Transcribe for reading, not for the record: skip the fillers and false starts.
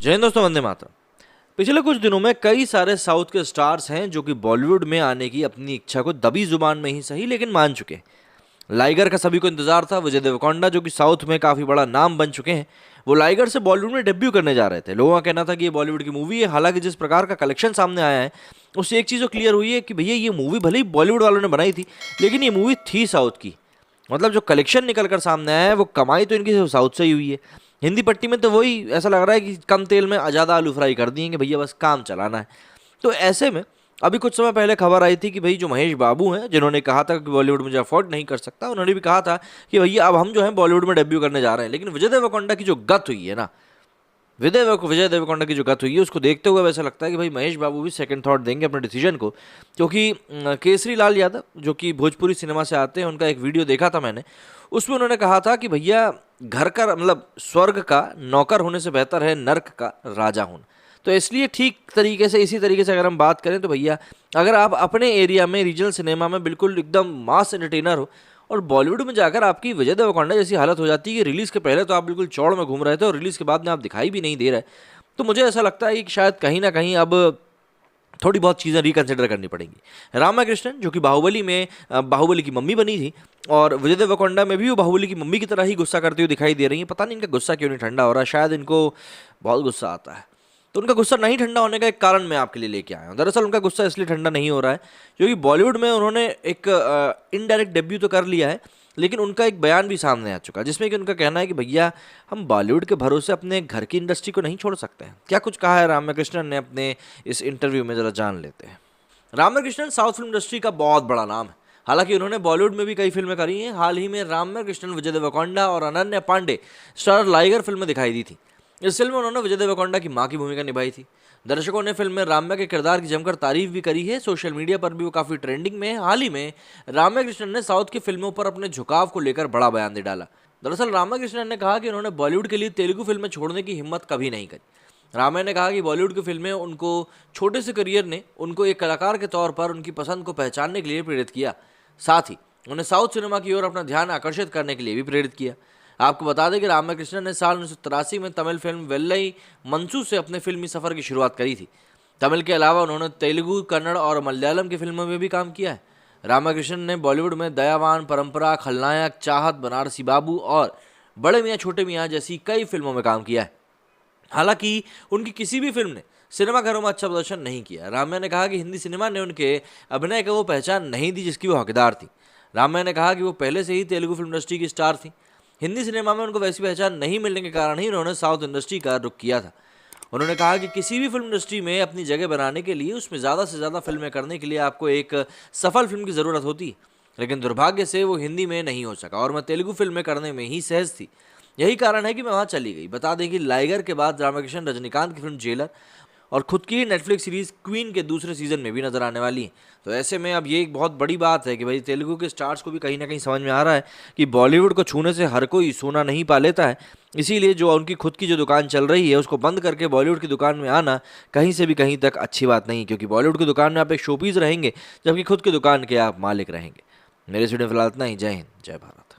जय हिंद दोस्तों, वंदे मातरम। पिछले कुछ दिनों में कई सारे साउथ के स्टार्स हैं जो कि बॉलीवुड में आने की अपनी इच्छा को दबी जुबान में ही सही लेकिन मान चुके हैं। लाइगर का सभी को इंतजार था। विजय देवरकोंडा जो कि साउथ में काफी बड़ा नाम बन चुके हैं, वो लाइगर से बॉलीवुड में डेब्यू करने जा रहे थे। लोगों का कहना था कि ये बॉलीवुड की मूवी है। हालांकि जिस प्रकार का कलेक्शन सामने आया है उससे एक चीज़ तो क्लियर हुई है कि भैया ये मूवी भले ही बॉलीवुड वालों ने बनाई थी, लेकिन ये मूवी थी साउथ की। मतलब जो कलेक्शन निकल कर सामने आया है वो कमाई तो इनकी साउथ से ही हुई है। हिंदी पट्टी में तो वही ऐसा लग रहा है कि कम तेल में ज़्यादा आलू फ्राई कर दिए कि भैया बस काम चलाना है। तो ऐसे में अभी कुछ समय पहले खबर आई थी कि भाई जो महेश बाबू हैं, जिन्होंने कहा था कि बॉलीवुड मुझे अफोर्ड नहीं कर सकता, उन्होंने भी कहा था कि भैया अब हम जो है बॉलीवुड में डेब्यू करने जा रहे हैं। लेकिन विजय देवरकोंडा की जो गत हुई है ना, विजय देवरकोंडा की जो गत हुई है उसको देखते हुए वैसा लगता है कि भाई महेश बाबू भी सेकंड थॉट देंगे अपने डिसीजन को। क्योंकि केसरी लाल यादव जो कि भोजपुरी सिनेमा से आते हैं, उनका एक वीडियो देखा था मैंने। उसमें उन्होंने कहा था कि भैया घर का मतलब स्वर्ग का नौकर होने से बेहतर है नर्क का राजा होना। तो इसलिए ठीक तरीके से इसी तरीके से अगर हम बात करें तो भैया अगर आप अपने एरिया में रीजनल सिनेमा में बिल्कुल एकदम मास एंटरटेनर हो और बॉलीवुड में जाकर आपकी विजय देवरकोंडा जैसी हालत हो जाती है कि रिलीज़ के पहले तो आप बिल्कुल चौड़ में घूम रहे थे और रिलीज़ के बाद में आप दिखाई भी नहीं दे रहे, तो मुझे ऐसा लगता है कि शायद कहीं ना कहीं अब थोड़ी बहुत चीज़ें रिकन्सिडर करनी पड़ेंगी। रामा कृष्णन जो कि बाहुबली में बाहुबली की मम्मी बनी थी, और विजय देवरकोंडा में भी वो बाहुबली की मम्मी की तरह ही गुस्सा करती हुई दिखाई दे रही है। पता नहीं इनका गुस्सा क्यों नहीं ठंडा हो रहा, शायद इनको बहुत गुस्सा आता है। तो उनका गुस्सा नहीं ठंडा होने का एक कारण मैं आपके लिए लेके आया हूँ। दरअसल उनका गुस्सा इसलिए ठंडा नहीं हो रहा है क्योंकि बॉलीवुड में उन्होंने एक इनडायरेक्ट डेब्यू तो कर लिया है, लेकिन उनका एक बयान भी सामने आ चुका है जिसमें कि उनका कहना है कि भैया हम बॉलीवुड के भरोसे अपने घर की इंडस्ट्री को नहीं छोड़ सकते हैं। क्या कुछ कहा है रामकृष्णन ने अपने इस इंटरव्यू में, जरा जान लेते हैं। रामकृष्णन साउथ फिल्म इंडस्ट्री का बहुत बड़ा नाम है। हालांकि उन्होंने बॉलीवुड में भी कई फिल्में करी हैं। हाल ही में रामकृष्णन विजय देवरकोंडा और अनन्या पांडे स्टार लाइगर फिल्म में दिखाई दी थी। इस फिल्म में उन्होंने विजय देवरकोंडा की मां की भूमिका निभाई थी। दर्शकों ने फिल्म में राम्या के किरदार की जमकर तारीफ भी करी है। सोशल मीडिया पर भी वो काफ़ी ट्रेंडिंग में है। हाल ही में रामकृष्णन ने साउथ की फिल्मों पर अपने झुकाव को लेकर बड़ा बयान दे डाला। दरअसल रामकृष्णन ने कहा कि उन्होंने बॉलीवुड के लिए तेलुगु फिल्में छोड़ने की हिम्मत कभी नहीं करी। राम्या ने कहा कि बॉलीवुड की फिल्में उनको छोटे से करियर ने उनको एक कलाकार के तौर पर उनकी पसंद को पहचानने के लिए प्रेरित किया, साथ ही उन्हें साउथ सिनेमा की ओर अपना ध्यान आकर्षित करने के लिए भी प्रेरित किया। आपको बता दें कि रामकृष्णन ने साल 1983 में तमिल फिल्म वेल्लई मनसू से अपने फिल्मी सफ़र की शुरुआत करी थी। तमिल के अलावा उन्होंने तेलुगु, कन्नड़ और मलयालम की फिल्मों में भी काम किया है। रामकृष्णन ने बॉलीवुड में दयावान, परंपरा, खलनायक, चाहत, बनारसी बाबू और बड़े मियाँ छोटे मियाँ जैसी कई फिल्मों में काम किया है। हालांकि उनकी किसी भी फिल्म ने सिनेमाघरों में अच्छा प्रदर्शन नहीं किया। राम्या ने कहा कि हिंदी सिनेमा ने उनके अभिनय को वो पहचान नहीं दी जिसकी वो हकदार थी। राम्या ने कहा कि वो पहले से ही तेलुगु फिल्म इंडस्ट्री की स्टार थी। हिंदी सिनेमा में उनको वैसी पहचान नहीं मिलने के कारण ही उन्होंने साउथ इंडस्ट्री का रुख किया था। उन्होंने कहा कि किसी भी फिल्म इंडस्ट्री में अपनी जगह बनाने के लिए उसमें ज़्यादा से ज़्यादा फिल्में करने के लिए आपको एक सफल फिल्म की ज़रूरत होती है, लेकिन दुर्भाग्य से वो हिंदी में नहीं हो सका और मैं तेलुगु फिल्में करने में ही सहज थी। यही कारण है कि मैं वहाँ चली गई। बता दें कि लाइगर के बाद रामकृष्णन रजनीकांत की फिल्म जेलर और खुद की नेटफ्लिक्स सीरीज क्वीन के दूसरे सीजन में भी नजर आने वाली है। तो ऐसे में अब ये एक बहुत बड़ी बात है कि भाई तेलुगु के स्टार्स को भी कहीं ना कहीं समझ में आ रहा है कि बॉलीवुड को छूने से हर कोई सोना नहीं पा लेता है। इसीलिए जो उनकी खुद की जो दुकान चल रही है उसको बंद करके बॉलीवुड की दुकान में आना कहीं से भी कहीं तक अच्छी बात नहीं, क्योंकि बॉलीवुड की दुकान में आप एक शोपीस रहेंगे जबकि खुद की दुकान के आप मालिक रहेंगे। मेरे स्टूडियो फिलहाल इतना ही। जय हिंद, जय भारत।